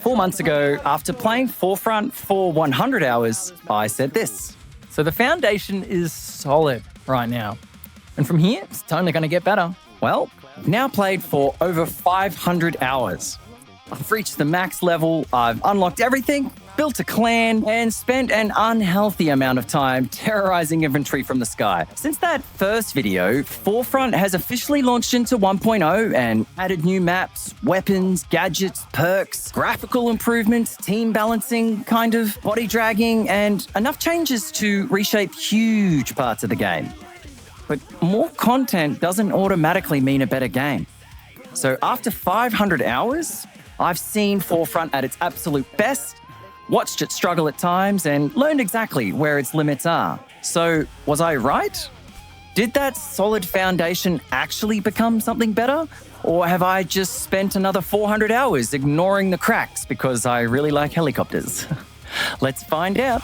4 months ago, after playing Forefront for 100 hours, I said this. So the foundation is solid right now. And from here, it's only going to get better. Well, I've now played for over 500 hours. I've reached the max level, I've unlocked everything, built a clan, and spent an unhealthy amount of time terrorizing inventory from the sky. Since that first video, Forefront has officially launched into 1.0 and added new maps, weapons, gadgets, perks, graphical improvements, team balancing, body dragging, and enough changes to reshape huge parts of the game. But more content doesn't automatically mean a better game. So after 500 hours, I've seen Forefront at its absolute best, watched it struggle at times, and learned exactly where its limits are. So, was I right? Did that solid foundation actually become something better? Or have I just spent another 400 hours ignoring the cracks because I really like helicopters? Let's find out.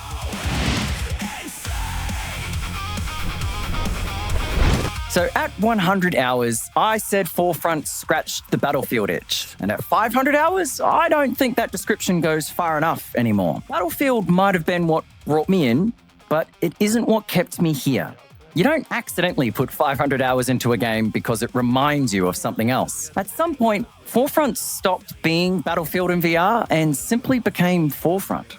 So at 100 hours, I said Forefront scratched the battlefield itch. And at 500 hours, I don't think that description goes far enough anymore. Battlefield might have been what brought me in, but it isn't what kept me here. You don't accidentally put 500 hours into a game because it reminds you of something else. At some point, Forefront stopped being Battlefield in VR and simply became Forefront.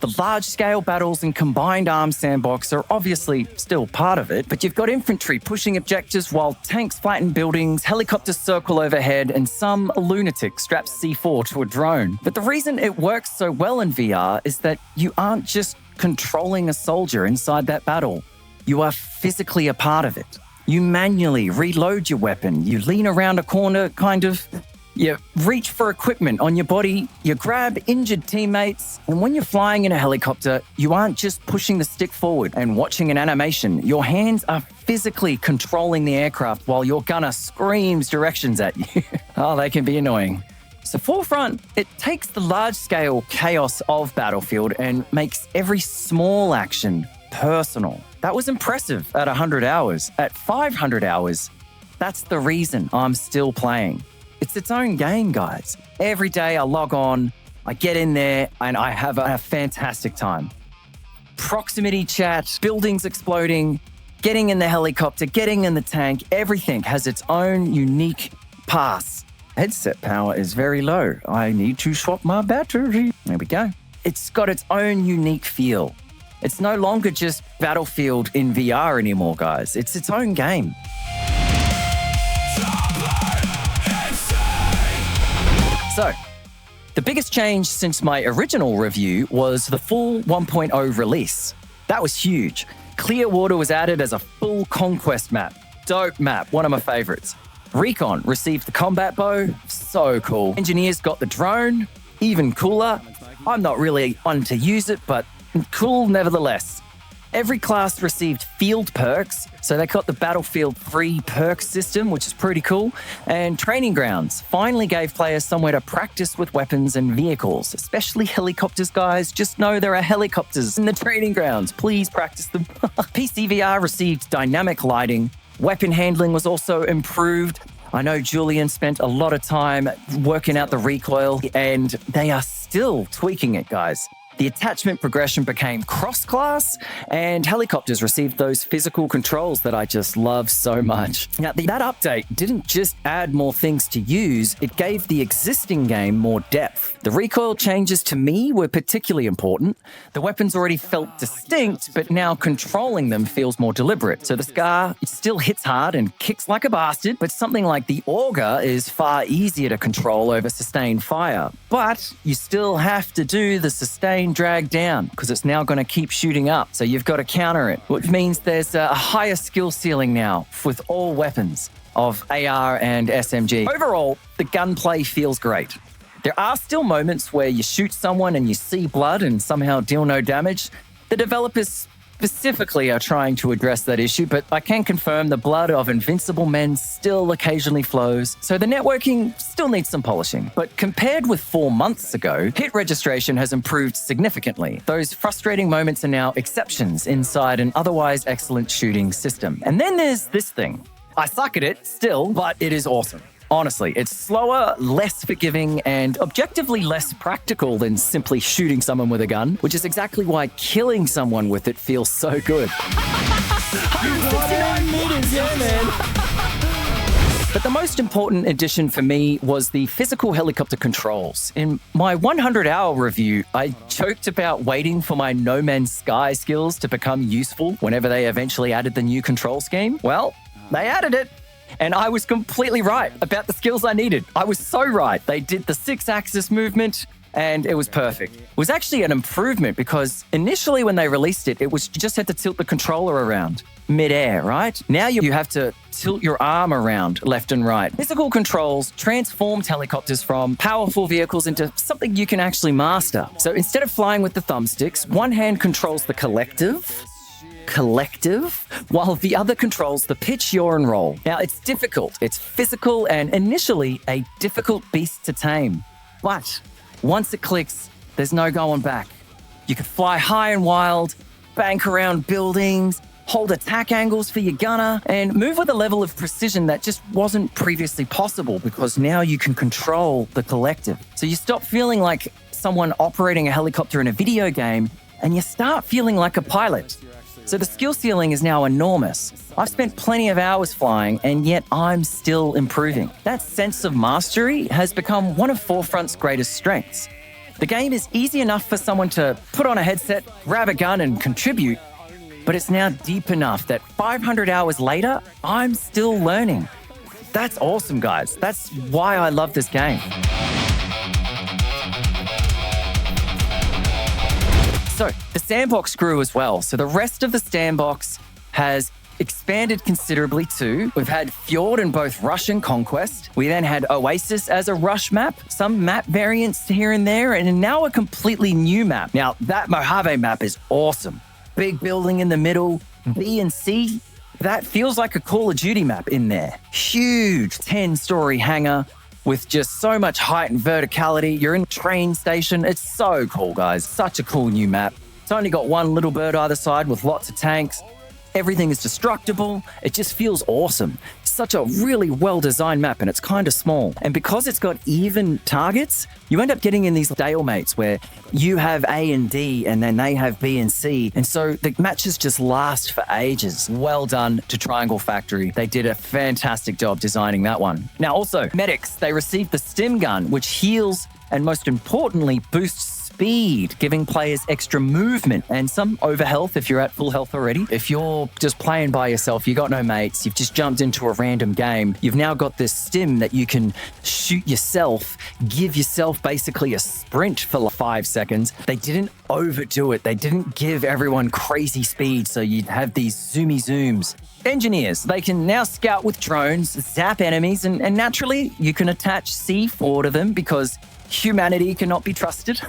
The large-scale battles and combined arms sandbox are obviously still part of it, but you've got infantry pushing objectives while tanks flatten buildings, helicopters circle overhead, and some lunatic straps C4 to a drone. But the reason it works so well in VR is that you aren't just controlling a soldier inside that battle. You are physically a part of it. You manually reload your weapon, you lean around a corner, you reach for equipment on your body, you grab injured teammates, and when you're flying in a helicopter, you aren't just pushing the stick forward and watching an animation. Your hands are physically controlling the aircraft while your gunner screams directions at you. Oh, they can be annoying. So Forefront, it takes the large-scale chaos of Battlefield and makes every small action personal. That was impressive at 100 hours. At 500 hours, that's the reason I'm still playing. It's its own game, guys. Every day I log on, I get in there, and I have a fantastic time. Proximity chat, buildings exploding, getting in the helicopter, getting in the tank, everything has its own unique pass. Headset power is very low. I need to swap my battery. There we go. It's got its own unique feel. It's no longer just Battlefield in VR anymore, guys. It's its own game. So, the biggest change since my original review was the full 1.0 release. That was huge. Clearwater was added as a full conquest map. Dope map, one of my favorites. Recon received the combat bow, so cool. Engineers got the drone, even cooler. I'm not really one to use it, but cool nevertheless. Every class received field perks, so they got the Battlefield 3 perk system, which is pretty cool. And training grounds finally gave players somewhere to practice with weapons and vehicles, especially helicopters, guys. Just know there are helicopters in the training grounds. Please practice them. PC VR received dynamic lighting. Weapon handling was also improved. I know Julian spent a lot of time working out the recoil, and they are still tweaking it, guys. The attachment progression became cross-class, and helicopters received those physical controls that I just love so much. Now, that update didn't just add more things to use, it gave the existing game more depth. The recoil changes to me were particularly important. The weapons already felt distinct, but now controlling them feels more deliberate. So the Scar, it still hits hard and kicks like a bastard, but something like the Auger is far easier to control over sustained fire. But you still have to do the sustained drag down because it's now going to keep shooting up, so you've got to counter it, which means there's a higher skill ceiling now with all weapons of AR and SMG. Overall, the gunplay feels great. There are still moments where you shoot someone and you see blood and somehow deal no damage. The developers specifically are trying to address that issue, but I can confirm the blood of invincible men still occasionally flows, so the networking still needs some polishing. But compared with 4 months ago, hit registration has improved significantly. Those frustrating moments are now exceptions inside an otherwise excellent shooting system. And then there's this thing. I suck at it still, but it is awesome. Honestly, it's slower, less forgiving, and objectively less practical than simply shooting someone with a gun, which is exactly why killing someone with it feels so good. 169 meters, yeah, man. But the most important addition for me was the physical helicopter controls. In my 100-hour review, I joked about waiting for my No Man's Sky skills to become useful whenever they eventually added the new control scheme. Well, they added it. And I was completely right about the skills I needed. I was so right. They did the 6-axis movement, and it was perfect. It was actually an improvement because initially when they released it, you just had to tilt the controller around mid-air, right? Now you have to tilt your arm around left and right. Physical controls transformed helicopters from powerful vehicles into something you can actually master. So instead of flying with the thumbsticks, one hand controls the collective, while the other controls the pitch, yaw, and roll. Now, it's difficult, it's physical, and initially a difficult beast to tame. But once it clicks, there's no going back. You can fly high and wild, bank around buildings, hold attack angles for your gunner, and move with a level of precision that just wasn't previously possible because now you can control the collective. So you stop feeling like someone operating a helicopter in a video game, and you start feeling like a pilot. So the skill ceiling is now enormous. I've spent plenty of hours flying, and yet I'm still improving. That sense of mastery has become one of Forefront's greatest strengths. The game is easy enough for someone to put on a headset, grab a gun, and contribute, but it's now deep enough that 500 hours later, I'm still learning. That's awesome, guys. That's why I love this game. So the sandbox grew as well. So the rest of the sandbox has expanded considerably too. We've had Fjord in both Rush and Conquest. We then had Oasis as a Rush map, some map variants here and there, and now a completely new map. Now, that Mojave map is awesome. Big building in the middle, B and C. That feels like a Call of Duty map in there. Huge 10-story hangar with just so much height and verticality. You're in a train station. It's so cool, guys. Such a cool new map. It's only got one little bird either side with lots of tanks. Everything is destructible. It just feels awesome. Such a really well-designed map, and it's kind of small. And because it's got even targets, you end up getting in these stalemates where you have A and D, and then they have B and C. And so the matches just last for ages. Well done to Triangle Factory. They did a fantastic job designing that one. Now, also, medics, they received the stim gun, which heals and most importantly, boosts speed, giving players extra movement and some overhealth if you're at full health already. If you're just playing by yourself, you got no mates, you've just jumped into a random game, you've now got this stim that you can shoot yourself, give yourself basically a sprint for 5 seconds. They didn't overdo it. They didn't give everyone crazy speed, so you'd have these zoomy zooms. Engineers, they can now scout with drones, zap enemies, and naturally you can attach C4 to them because humanity cannot be trusted.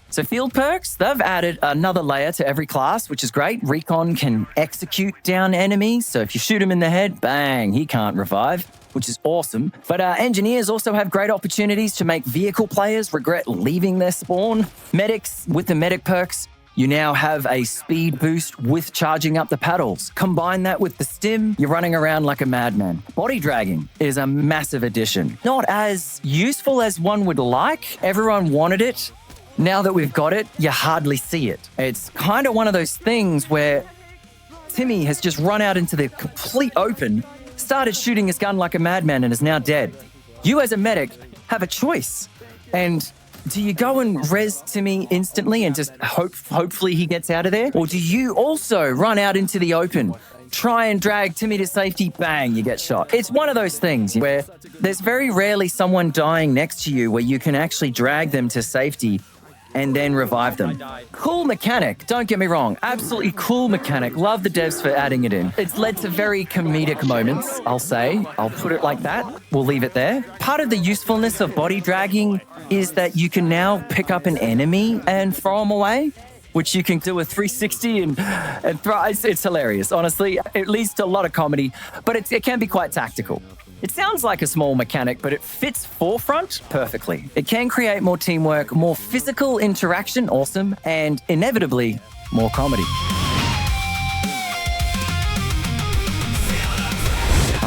So field perks, they've added another layer to every class, which is great. Recon can execute down enemies, so if you shoot him in the head, bang, he can't revive, which is awesome. But engineers also have great opportunities to make vehicle players regret leaving their spawn. Medics, with the medic perks, you now have a speed boost with charging up the paddles. Combine that with the stim, you're running around like a madman. Body dragging is a massive addition. Not as useful as one would like. Everyone wanted it. Now that we've got it, you hardly see it. It's kind of one of those things where Timmy has just run out into the complete open, started shooting his gun like a madman and is now dead. You as a medic have a choice. And do you go and res Timmy instantly and just hopefully he gets out of there? Or do you also run out into the open, try and drag Timmy to safety, bang, you get shot? It's one of those things where there's very rarely someone dying next to you where you can actually drag them to safety and then revive them. Cool mechanic, don't get me wrong. Absolutely cool mechanic. Love the devs for adding it in. It's led to very comedic moments, I'll say. I'll put it like that. We'll leave it there. Part of the usefulness of body dragging is that you can now pick up an enemy and throw them away, which you can do a 360 and throw. It's hilarious, honestly. It leads to a lot of comedy, but it can be quite tactical. It sounds like a small mechanic, but it fits Forefront perfectly. It can create more teamwork, more physical interaction, awesome, and inevitably, more comedy.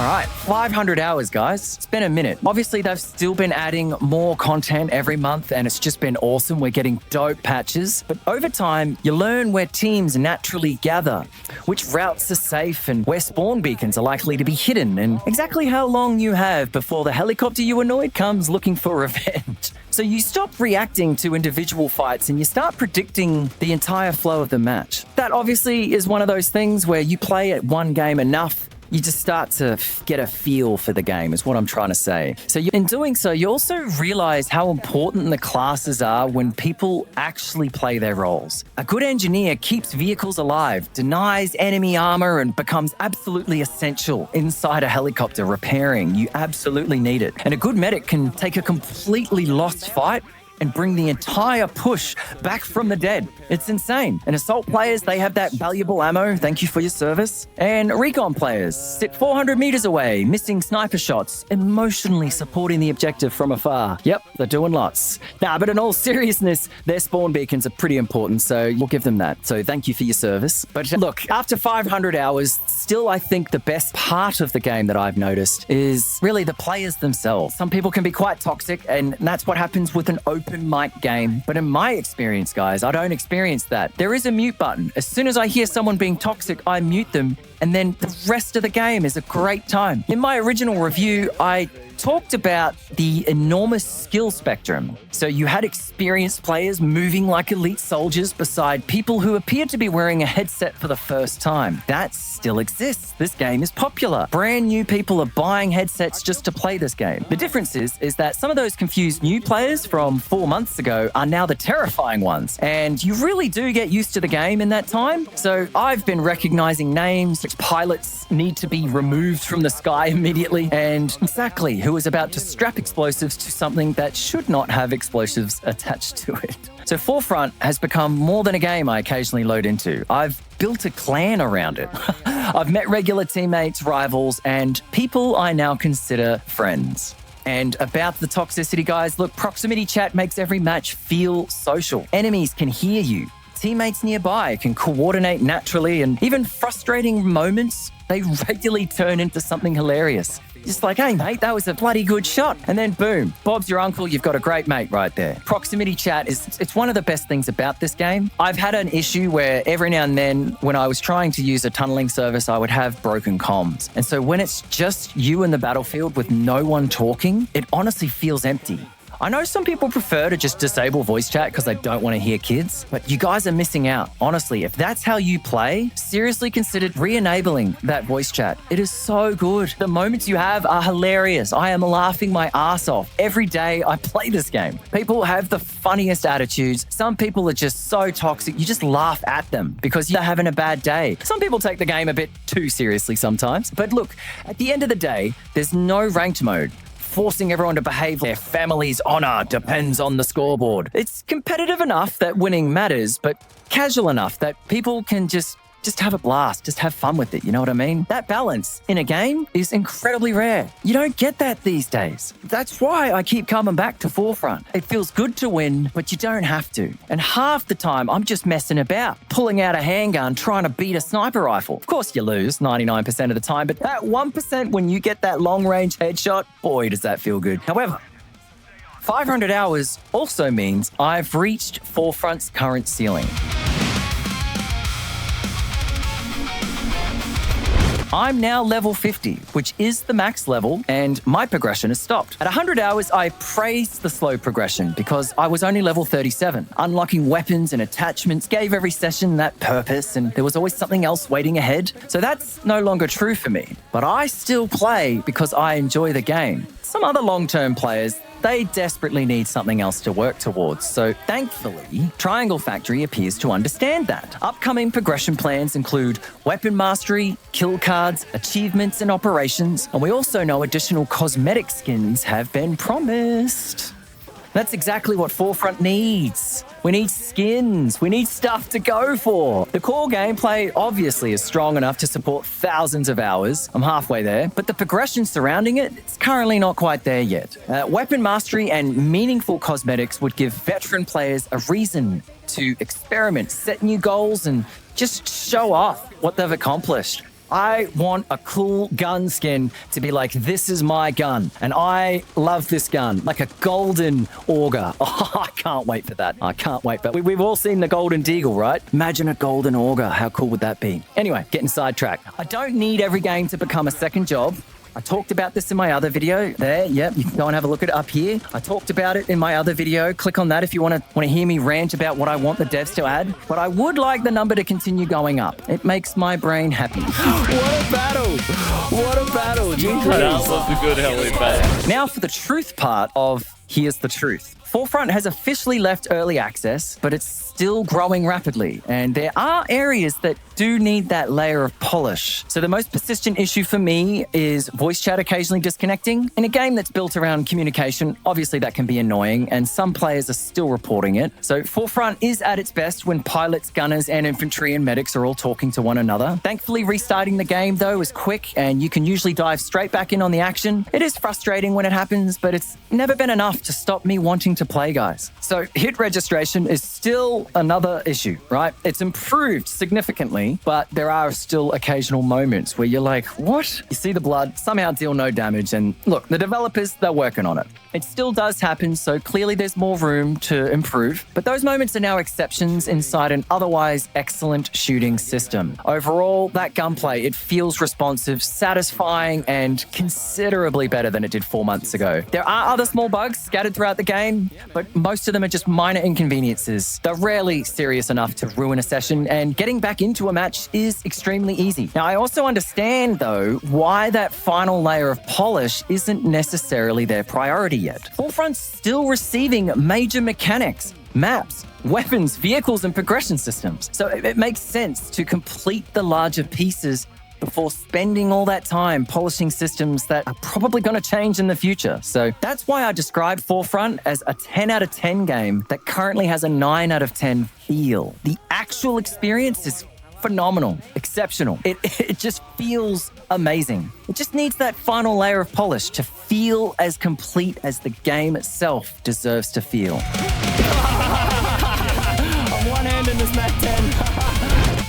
All right, 500 hours, guys. It's been a minute. Obviously, they've still been adding more content every month, and it's just been awesome. We're getting dope patches. But over time, you learn where teams naturally gather, which routes are safe, and where spawn beacons are likely to be hidden, and exactly how long you have before the helicopter you annoyed comes looking for revenge. So you stop reacting to individual fights and you start predicting the entire flow of the match. That obviously is one of those things where you play at one game enough, you just start to get a feel for the game, is what I'm trying to say. So in doing so, you also realize how important the classes are when people actually play their roles. A good engineer keeps vehicles alive, denies enemy armor, and becomes absolutely essential inside a helicopter repairing. You absolutely need it. And a good medic can take a completely lost fight and bring the entire push back from the dead. It's insane. And assault players, they have that valuable ammo, thank you for your service. And recon players sit 400 meters away, missing sniper shots, emotionally supporting the objective from afar. Yep, they're doing lots. But in all seriousness, their spawn beacons are pretty important, so we'll give them that. So thank you for your service. But look, after 500 hours, still I think the best part of the game that I've noticed is really the players themselves. Some people can be quite toxic, and that's what happens with an open mic game. But in my experience, guys, I don't experience that. There is a mute button. As soon as I hear someone being toxic, I mute them, and then the rest of the game is a great time. In my original review, I talked about the enormous skill spectrum. So you had experienced players moving like elite soldiers beside people who appeared to be wearing a headset for the first time. That still exists. This game is popular. Brand new people are buying headsets just to play this game. The difference is that some of those confused new players from 4 months ago are now the terrifying ones. And you really do get used to the game in that time. So I've been recognizing names, which pilots need to be removed from the sky immediately, and exactly who is about to strap explosives to something that should not have explosives attached to it. So Forefront has become more than a game I occasionally load into. I've built a clan around it. I've met regular teammates, rivals, and people I now consider friends. And about the toxicity, guys, look, proximity chat makes every match feel social. Enemies can hear you. Teammates nearby can coordinate naturally, and even frustrating moments, they regularly turn into something hilarious. Just like, hey, mate, that was a bloody good shot. And then boom, Bob's your uncle, you've got a great mate right there. Proximity chat it's one of the best things about this game. I've had an issue where every now and then when I was trying to use a tunneling service, I would have broken comms. And so when it's just you in the battlefield with no one talking, it honestly feels empty. I know some people prefer to just disable voice chat because they don't want to hear kids, but you guys are missing out. Honestly, if that's how you play, seriously consider re-enabling that voice chat. It is so good. The moments you have are hilarious. I am laughing my ass off every day I play this game. People have the funniest attitudes. Some people are just so toxic, you just laugh at them because they're having a bad day. Some people take the game a bit too seriously sometimes. But look, at the end of the day, there's no ranked mode. Forcing everyone to behave their family's honor depends on the scoreboard. It's competitive enough that winning matters, but casual enough that people can just have a blast, just have fun with it, you know what I mean? That balance in a game is incredibly rare. You don't get that these days. That's why I keep coming back to Forefront. It feels good to win, but you don't have to. And half the time, I'm just messing about, pulling out a handgun, trying to beat a sniper rifle. Of course you lose 99% of the time, but that 1% when you get that long-range headshot, boy, does that feel good. However, 500 hours also means I've reached Forefront's current ceiling. I'm now level 50, which is the max level, and my progression has stopped. At 100 hours, I praised the slow progression because I was only level 37. Unlocking weapons and attachments gave every session that purpose, and there was always something else waiting ahead. So that's no longer true for me. But I still play because I enjoy the game. Some other long-term players, they desperately need something else to work towards. So thankfully, Triangle Factory appears to understand that. Upcoming progression plans include weapon mastery, kill cards, achievements and operations. And we also know additional cosmetic skins have been promised. That's exactly what Forefront needs. We need skins. We need stuff to go for. The core gameplay obviously is strong enough to support thousands of hours. I'm halfway there. But the progression surrounding it's currently not quite there yet. Weapon mastery and meaningful cosmetics would give veteran players a reason to experiment, set new goals, and just show off what they've accomplished. I want a cool gun skin to be like, this is my gun. And I love this gun, like a golden auger. Oh, I can't wait for that. I can't wait. But we've all seen the golden deagle, right? Imagine a golden auger. How cool would that be? Anyway, getting sidetracked. I don't need every game to become a second job. I talked about this in my other video there. Yep, you can go and have a look at it up here. I talked about it in my other video. Click on that if you want to hear me rant about what I want the devs to add. But I would like the number to continue going up. It makes my brain happy. What a battle! What a battle! That was a good heli battle. Now for the truth part of Here's the Truth. Forefront has officially left early access, but it's still growing rapidly, and there are areas that do need that layer of polish. So the most persistent issue for me is voice chat occasionally disconnecting. In a game that's built around communication, obviously that can be annoying, and some players are still reporting it. So Forefront is at its best when pilots, gunners, and infantry and medics are all talking to one another. Thankfully, restarting the game, though, is quick, and you can usually dive straight back in on the action. It is frustrating when it happens, but it's never been enough to stop me wanting to play, guys. So hit registration is still another issue, right? It's improved significantly, but there are still occasional moments where you're like, what? You see the blood, somehow deal no damage, and look, the developers, they're working on it. It still does happen, so clearly there's more room to improve, but those moments are now exceptions inside an otherwise excellent shooting system. Overall, that gunplay, it feels responsive, satisfying, and considerably better than it did 4 months ago. There are other small bugs scattered throughout the game, but most of them are just minor inconveniences. They're rarely serious enough to ruin a session, and getting back into a match is extremely easy. Now, I also understand, though, why that final layer of polish isn't necessarily their priority yet. Forefront's still receiving major mechanics, maps, weapons, vehicles, and progression systems. So it makes sense to complete the larger pieces before spending all that time polishing systems that are probably going to change in the future. So that's why I describe Forefront as a 10 out of 10 game that currently has a 9 out of 10 feel. The actual experience is phenomenal, exceptional. It just feels amazing. It just needs that final layer of polish to feel as complete as the game itself deserves to feel. I'm one-handed in this Mac 10.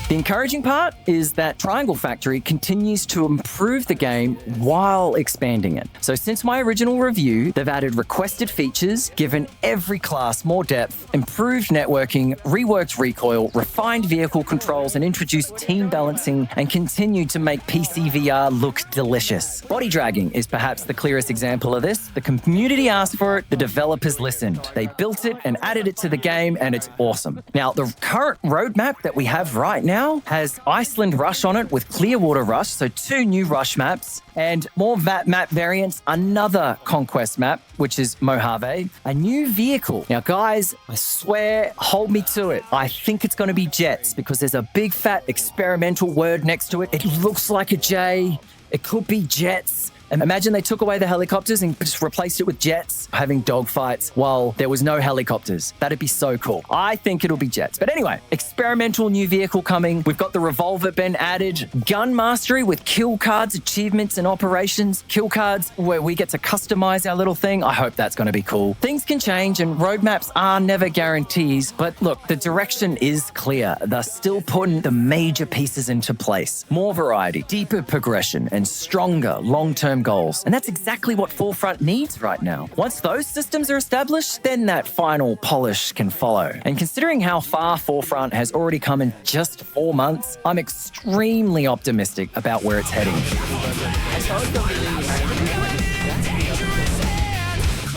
The encouraging part is that Triangle Factory continues to improve the game while expanding it. So since my original review, they've added requested features, given every class more depth, improved networking, reworked recoil, refined vehicle controls, and introduced team balancing, and continued to make PC VR look delicious. Body dragging is perhaps the clearest example of this. The community asked for it, the developers listened. They built it and added it to the game, and it's awesome. Now, the current roadmap that we have right now has Iceland Rush on it with Clearwater Rush, so 2 new Rush maps, and more map variants, another Conquest map, which is Mojave, a new vehicle. Now, guys, I swear, hold me to it. I think it's going to be jets because there's a big fat experimental word next to it. It looks like a J. It could be jets. And imagine they took away the helicopters and just replaced it with jets, having dogfights while there was no helicopters. That'd be so cool. I think it'll be jets. But anyway, experimental new vehicle coming. We've got the revolver been added. Gun mastery with kill cards, achievements, and operations. Kill cards where we get to customize our little thing. I hope that's going to be cool. Things can change and roadmaps are never guarantees. But look, the direction is clear. They're still putting the major pieces into place. More variety, deeper progression, and stronger long-term goals. And that's exactly what Forefront needs right now. Once those systems are established, then that final polish can follow. And considering how far Forefront has already come in just 4 months, I'm extremely optimistic about where it's heading.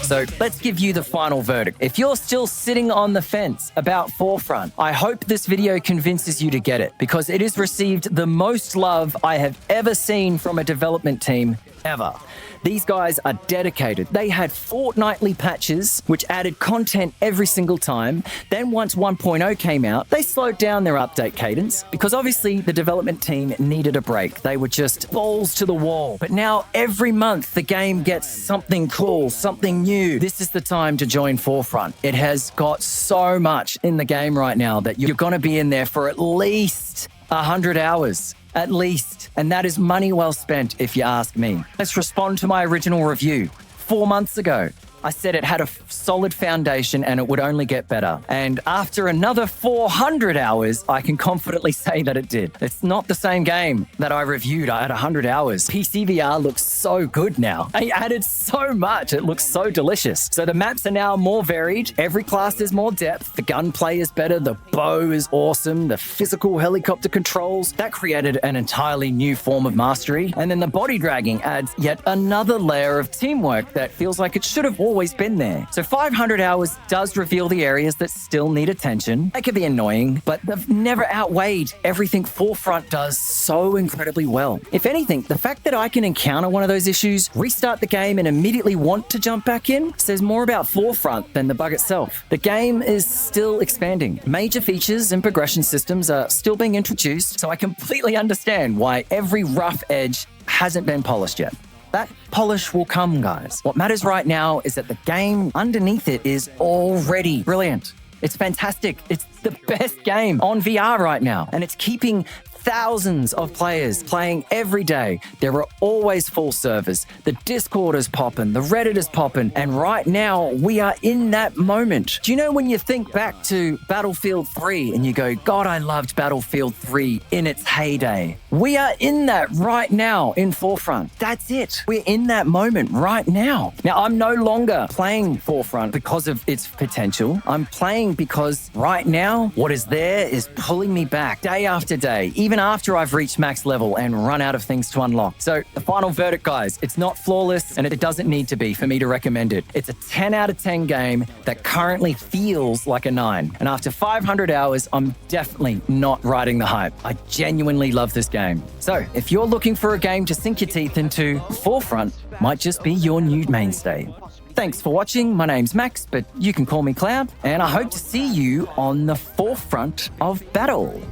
So let's give you the final verdict. If you're still sitting on the fence about Forefront, I hope this video convinces you to get it, because it has received the most love I have ever seen from a development team ever. These guys are dedicated. They had fortnightly patches, which added content every single time. Then once 1.0 came out, they slowed down their update cadence because obviously the development team needed a break. They were just balls to the wall. But now every month the game gets something cool, something new. This is the time to join Forefront. It has got so much in the game right now that you're going to be in there for at least 100 hours. At least. And that is money well spent, if you ask me. Let's respond to my original review 4 months ago. I said it had a solid foundation and it would only get better. And after another 400 hours, I can confidently say that it did. It's not the same game that I reviewed at 100 hours. PC VR looks so good now. They added so much. It looks so delicious. So the maps are now more varied. Every class has more depth. The gunplay is better. The bow is awesome. The physical helicopter controls, that created an entirely new form of mastery. And then the body dragging adds yet another layer of teamwork that feels like it should have always been there. So 500 hours does reveal the areas that still need attention. They can be annoying, but they've never outweighed everything Forefront does so incredibly well. If anything, the fact that I can encounter one of those issues, restart the game, and immediately want to jump back in says more about Forefront than the bug itself. The game is still expanding. Major features and progression systems are still being introduced, so I completely understand why every rough edge hasn't been polished yet. That polish will come, guys. What matters right now is that the game underneath it is already brilliant. It's fantastic. It's the best game on VR right now, and it's keeping thousands of players playing every day. There are always full servers. The Discord is popping, the Reddit is popping, and right now we are in that moment. Do you know when you think back to Battlefield 3 and you go, God, I loved Battlefield 3 in its heyday? We are in that right now in Forefront. That's it. We're in that moment right now. Now, I'm no longer playing Forefront because of its potential. I'm playing because right now what is there is pulling me back day after day, even after I've reached max level and run out of things to unlock. So the final verdict, guys, it's not flawless and it doesn't need to be for me to recommend it. It's a 10 out of 10 game that currently feels like a 9. And after 500 hours, I'm definitely not riding the hype. I genuinely love this game. So if you're looking for a game to sink your teeth into, Forefront might just be your new mainstay. Thanks for watching. My name's Max, but you can call me Cloud, and I hope to see you on the forefront of battle.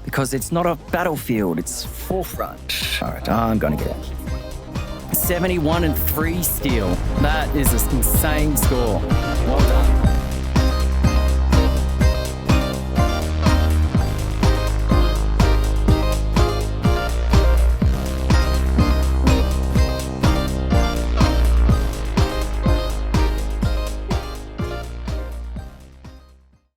Because it's not a battlefield, it's Forefront. All right, I'm gonna get it. 71 and 3 steal. That is an insane score. Well done.